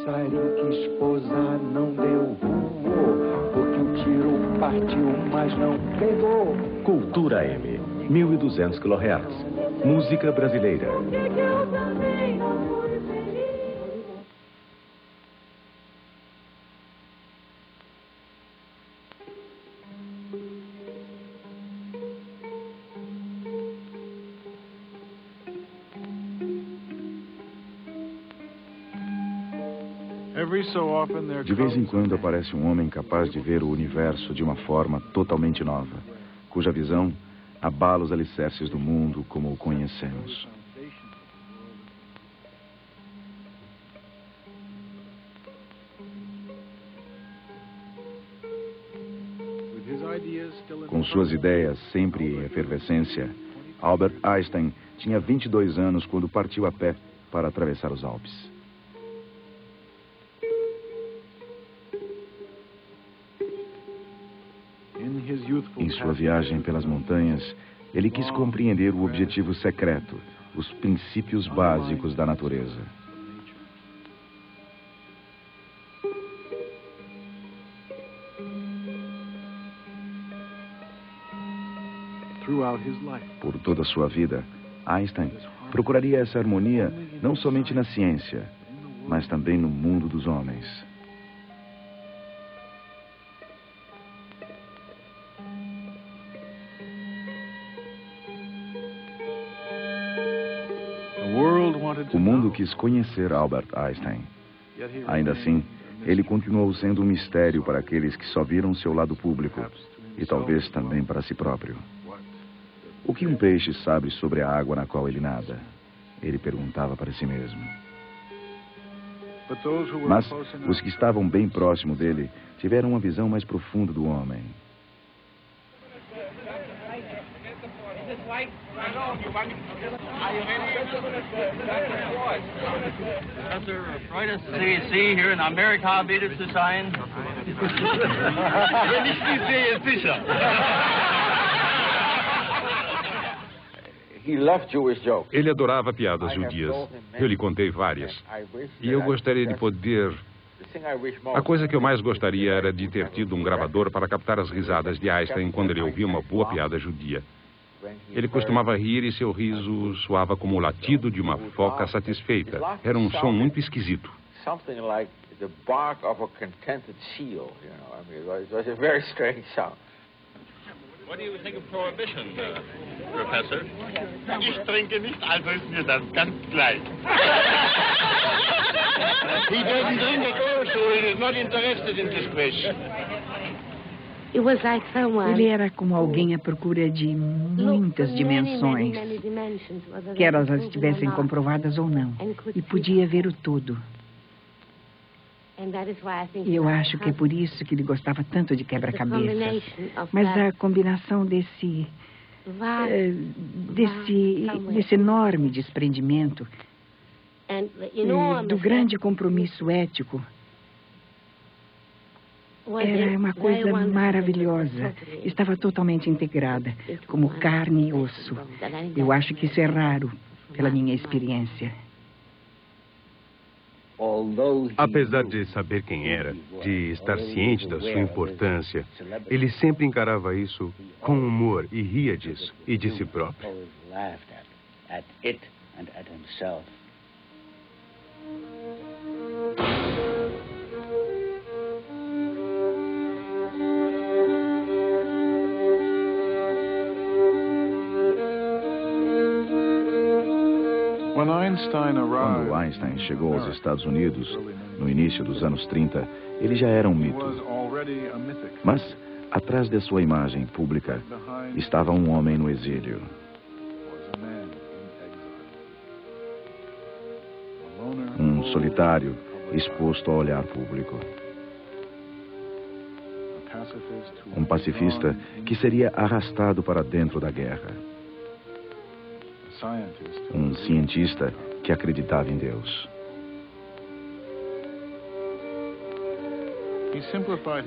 passarinho que esposa não deu voou, porque o tiro partiu, mas não pegou. Cultura M, 1200 kHz. Música brasileira. De vez em quando aparece um homem capaz de ver o universo de uma forma totalmente nova, cuja visão abala os alicerces do mundo como o conhecemos. Com suas ideias sempre em efervescência, Albert Einstein tinha 22 anos quando partiu a pé para atravessar os Alpes. Em sua viagem pelas montanhas, ele quis compreender o objetivo secreto, os princípios básicos da natureza. Por toda a sua vida, Einstein procuraria essa harmonia não somente na ciência, mas também no mundo dos homens. O mundo quis conhecer Albert Einstein. Ainda assim, ele continuou sendo um mistério para aqueles que só viram seu lado público e talvez também para si próprio. O que um peixe sabe sobre a água na qual ele nada? Ele perguntava para si mesmo. Mas os que estavam bem próximo dele tiveram uma visão mais profunda do homem. CEC here in America bietet zu sein. Wenn ich die sehe, sicher. Ele adorava piadas judias. Eu lhe contei várias. E eu gostaria de poder... A coisa que eu mais gostaria era de ter tido um gravador para captar as risadas de Einstein quando ele ouvia uma boa piada judia. Ele costumava rir e seu riso soava como o latido de uma foca satisfeita. Era um som muito esquisito. What do you think of prohibition, Professor? Ich trinke nicht, also ist mir das ganz gleich. He doesn't drink at all, so he is not interested in this question. Ele era como alguém à procura de muitas dimensões, quer elas estivessem comprovadas ou não, e podia ver o todo. E eu acho que é por isso que ele gostava tanto de quebra-cabeças. Mas a combinação desse enorme desprendimento, do grande compromisso ético, era uma coisa maravilhosa. Estava totalmente integrada, como carne e osso. Eu acho que isso é raro, pela minha experiência. Apesar de saber quem era, de estar ciente da sua importância, ele sempre encarava isso com humor e ria disso e de si próprio. Quando Einstein chegou aos Estados Unidos, no início dos anos 30, ele já era um mito. Mas, atrás de sua imagem pública, estava um homem no exílio. Um solitário, exposto ao olhar público. Um pacifista que seria arrastado para dentro da guerra. Um cientista que acreditava em Deus.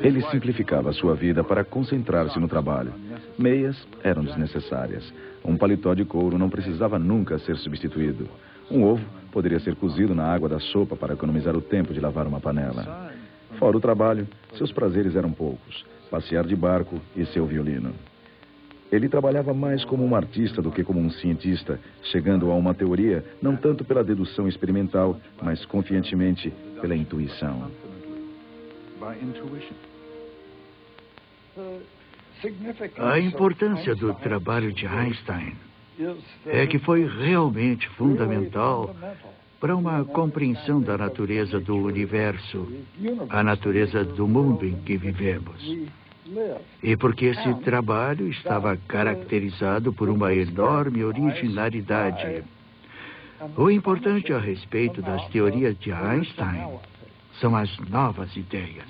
Ele simplificava a sua vida para concentrar-se no trabalho. Meias eram desnecessárias. Um paletó de couro não precisava nunca ser substituído. Um ovo poderia ser cozido na água da sopa para economizar o tempo de lavar uma panela. Fora o trabalho, seus prazeres eram poucos: passear de barco e seu violino. Ele trabalhava mais como um artista do que como um cientista, chegando a uma teoria não tanto pela dedução experimental, mas confiantemente pela intuição. A importância do trabalho de Einstein é que foi realmente fundamental para uma compreensão da natureza do universo, a natureza do mundo em que vivemos. E porque esse trabalho estava caracterizado por uma enorme originalidade. O importante a respeito das teorias de Einstein são as novas ideias.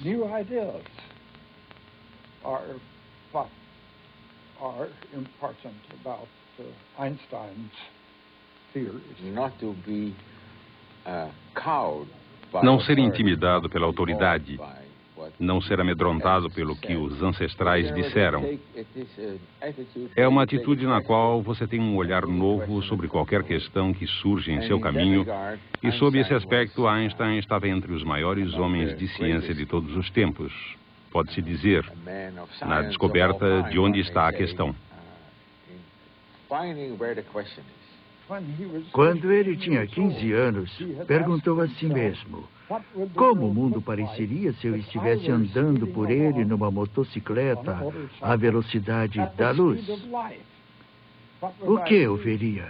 Não ser intimidado pela autoridade, não ser amedrontado pelo que os ancestrais disseram. É uma atitude na qual você tem um olhar novo sobre qualquer questão que surge em seu caminho, e sob esse aspecto, Einstein estava entre os maiores homens de ciência de todos os tempos, pode-se dizer, na descoberta de onde está a questão. Quando ele tinha 15 anos, perguntou a si mesmo: como o mundo pareceria se eu estivesse andando por ele numa motocicleta à velocidade da luz? O que eu veria?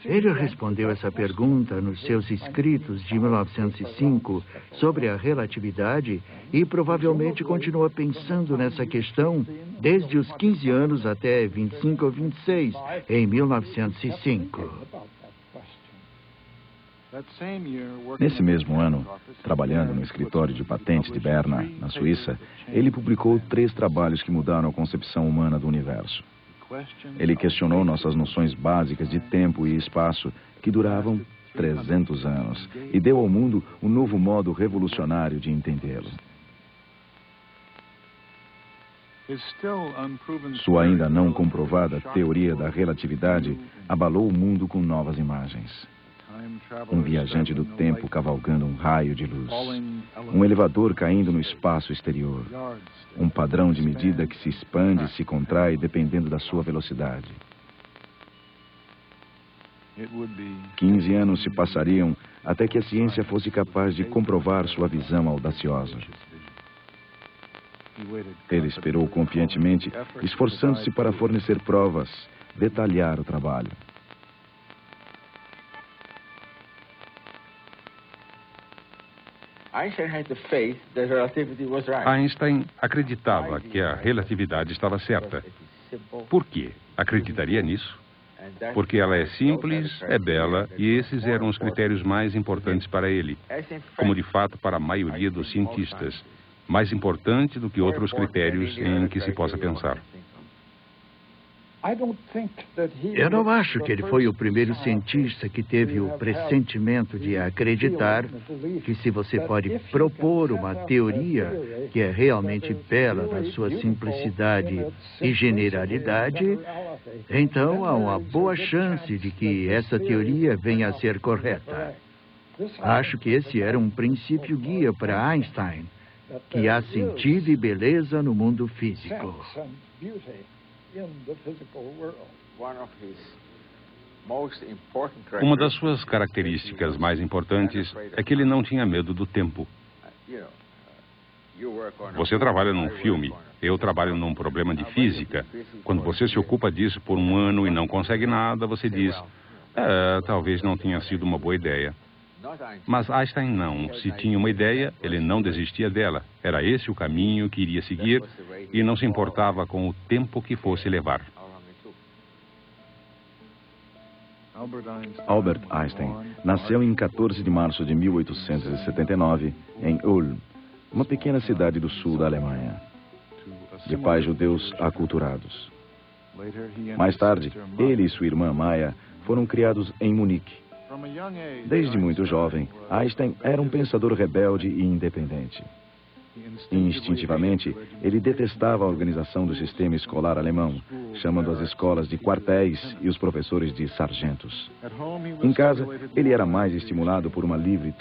Ele respondeu essa pergunta nos seus escritos de 1905 sobre a relatividade e provavelmente continua pensando nessa questão desde os 15 anos até 25 ou 26, em 1905. Nesse mesmo ano, trabalhando no escritório de patentes de Berna, na Suíça, ele publicou 3 trabalhos que mudaram a concepção humana do universo. Ele questionou nossas noções básicas de tempo e espaço, que duravam 300 anos, e deu ao mundo um novo modo revolucionário de entendê-lo. Sua ainda não comprovada teoria da relatividade abalou o mundo com novas imagens. Um viajante do tempo cavalgando um raio de luz. Um elevador caindo no espaço exterior. Um padrão de medida que se expande e se contrai dependendo da sua velocidade. 15 anos se passariam até que a ciência fosse capaz de comprovar sua visão audaciosa. Ele esperou confiantemente, esforçando-se para fornecer provas, detalhar o trabalho. Einstein acreditava que a relatividade estava certa. Por quê? Acreditaria nisso? Porque ela é simples, é bela, e esses eram os critérios mais importantes para ele, como de fato para a maioria dos cientistas, mais importante do que outros critérios em que se possa pensar. Eu não acho que ele foi o primeiro cientista que teve o pressentimento de acreditar que se você pode propor uma teoria que é realmente bela na sua simplicidade e generalidade, então há uma boa chance de que essa teoria venha a ser correta. Acho que esse era um princípio guia para Einstein, que há sentido e beleza no mundo físico. Uma das suas características mais importantes é que ele não tinha medo do tempo. Você trabalha num filme, eu trabalho num problema de física. Quando você se ocupa disso por um ano e não consegue nada, você diz: talvez não tenha sido uma boa ideia. Mas Einstein não. Se tinha uma ideia, ele não desistia dela. Era esse o caminho que iria seguir e não se importava com o tempo que fosse levar. Albert Einstein nasceu em 14 de março de 1879 em Ulm, uma pequena cidade do sul da Alemanha, de pais judeus aculturados. Mais tarde, ele e sua irmã Maya foram criados em Munique. Desde muito jovem, Einstein era um pensador rebelde e independente. Instintivamente, ele detestava a organização do sistema escolar alemão, chamando as escolas de quartéis e os professores de sargentos. Em casa, ele era mais estimulado por uma livre troca